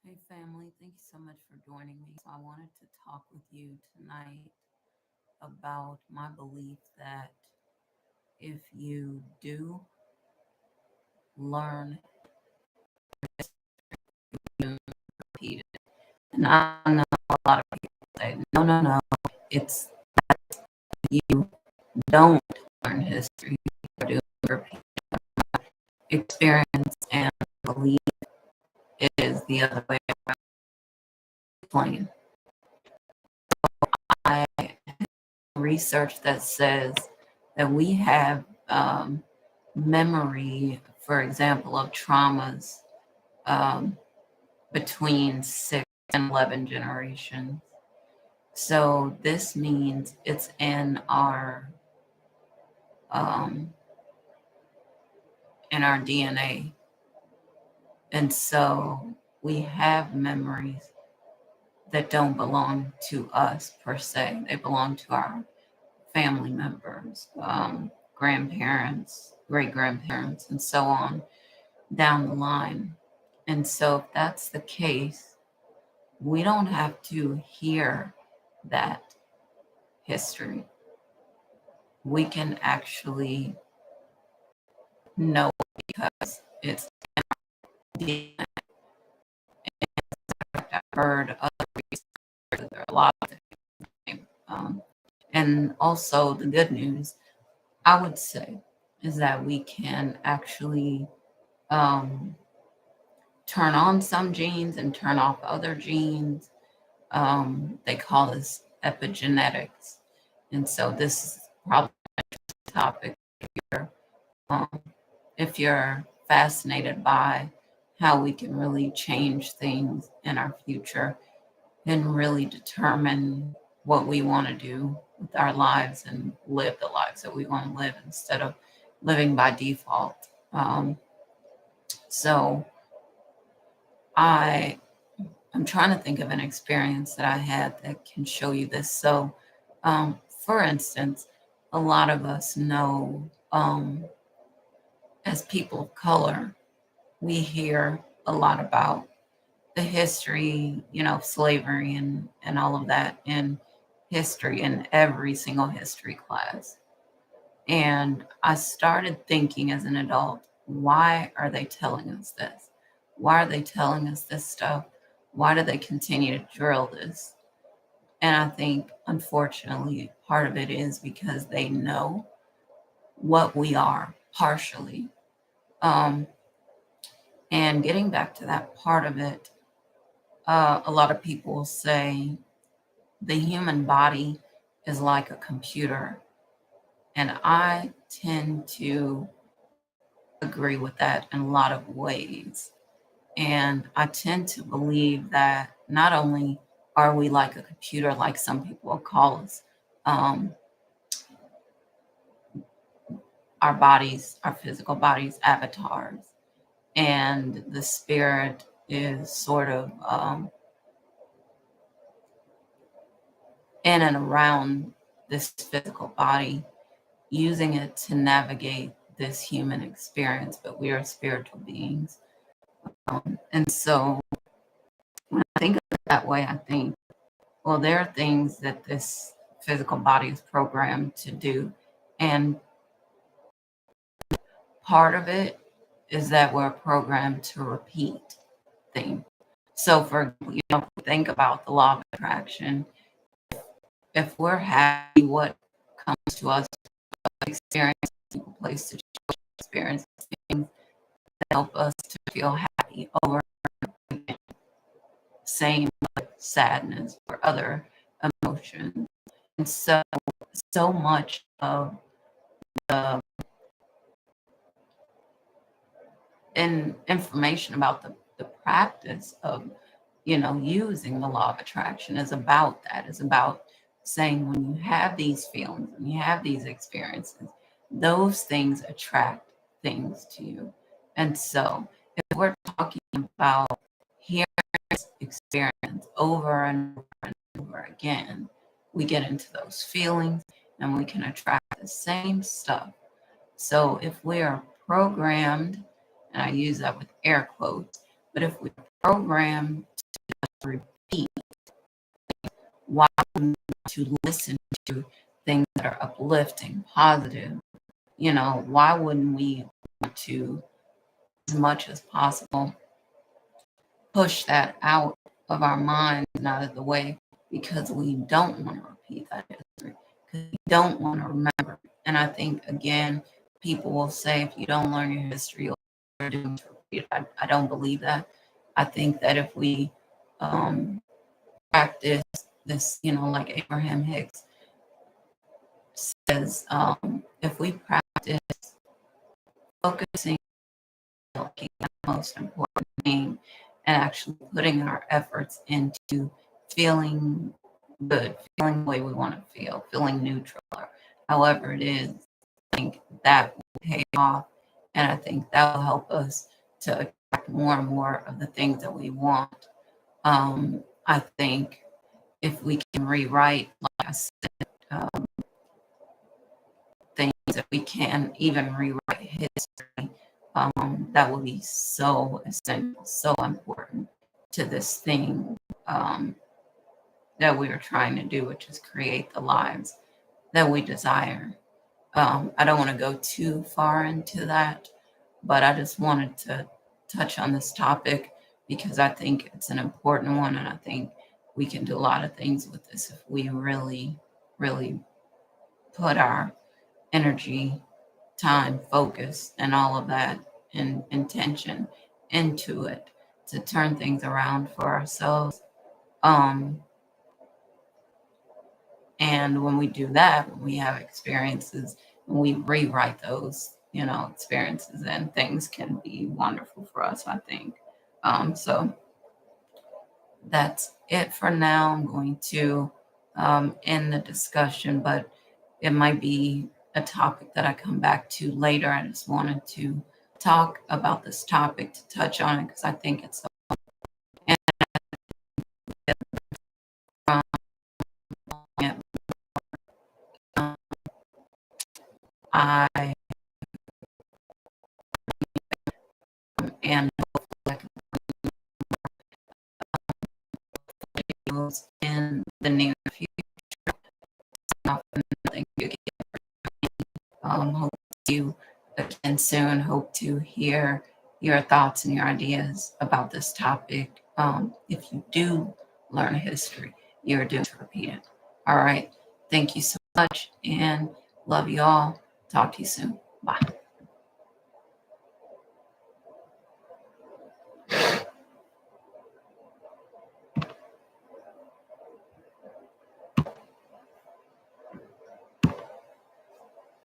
Hey, family, thank you so much for joining me. So, I wanted to talk with you tonight about my belief that if you do learn, you repeat it. And I know a lot of people say, no, no, no, it's you don't learn history, you do repeat experience and belief is the other way around. Plain. I have research that says that we have memory, for example, of traumas um, between 6 and 11 generations. So this means it's um, in our DNA, and so we have memories that don't belong to us per se. They belong to our family members, grandparents, great grandparents, and so on down the line. And so, if that's the case, we don't have to hear that history. We can actually know because it's DNA. I've heard other research, there are a lot of things. And also, the good news, I would say, is that we can actually um, turn on some genes and turn off other genes. They call this epigenetics. And so this is probably a topic here. Um, if you're fascinated by how we can really change things in our future and really determine what we want to do with our lives and live the lives that we want to live instead of living by default. So I I'm trying to think of an experience that I had that can show you this. So, for instance, a lot of us know, as people of color, we hear a lot about the history, of slavery and all of that in history in every single history class. And I started thinking as an adult, why are they telling us this? Why are they telling us this stuff? Why do they continue to drill this? And I think, unfortunately, part of it is because they know what we are partially. Um, and getting back to that part of it, a lot of people say the human body is like a computer. And I tend to agree with that in a lot of ways. And I tend to believe that not only are we like a computer, like some people will call us, um, our bodies, our physical bodies, avatars, and the spirit is sort of in and around this physical body, using it to navigate this human experience, but we are spiritual beings. And so when I think of it that way, I think, well, there are things that this physical body is programmed to do. And part of it is that we're programmed to repeat things. So, for example, think about the law of attraction. If we're happy, what comes to us, experience, people, place, situation, experience things that help us to feel happy over again. Same with sadness or other emotions. And so much of the information about the practice of using the law of attraction is about that, is about saying when you have these feelings and you have these experiences, those things attract things to you. And so if we're talking about hearing this experience over and over and over again, we get into those feelings and we can attract the same stuff. So if we are programmed, and I use that with air quotes, but if we're programmed to repeat. Why would we want to listen to things that are uplifting, positive? Why wouldn't we want to, as much as possible, push that out of our minds and out of the way, because we don't want to repeat that history, because we don't want to remember. And I think, again, people will say, if you don't learn your history, you're doomed to repeat it. I don't believe that. I think that if we practice this, like Abraham Hicks says, if we practice focusing on the most important thing and actually putting our efforts into feeling good, feeling the way we want to feel, feeling neutral, or however it is, I think that will pay off. And I think that will help us to attract more and more of the things that we want. I think if we can rewrite, like I said, things that we can even rewrite history, that will be so essential, so important to this thing that we are trying to do, which is create the lives that we desire. I don't want to go too far into that, but I just wanted to touch on this topic because I think it's an important one, and I think we can do a lot of things with this if we really, really put our energy, time, focus, and all of that and intention into it to turn things around for ourselves. And when we do that, when we have experiences, when we rewrite those, experiences, and things can be wonderful for us, I think. So that's it for now. I'm going to end the discussion, but it might be a topic that I come back to later. I just wanted to talk about this topic, to touch on it, because I think it's so. And I and in the near future. Thank you again. Hope to see you again soon. Hope to hear your thoughts and your ideas about this topic. If you do learn history, you're doomed to repeat it. All right. Thank you so much and love you all. Talk to you soon. Bye.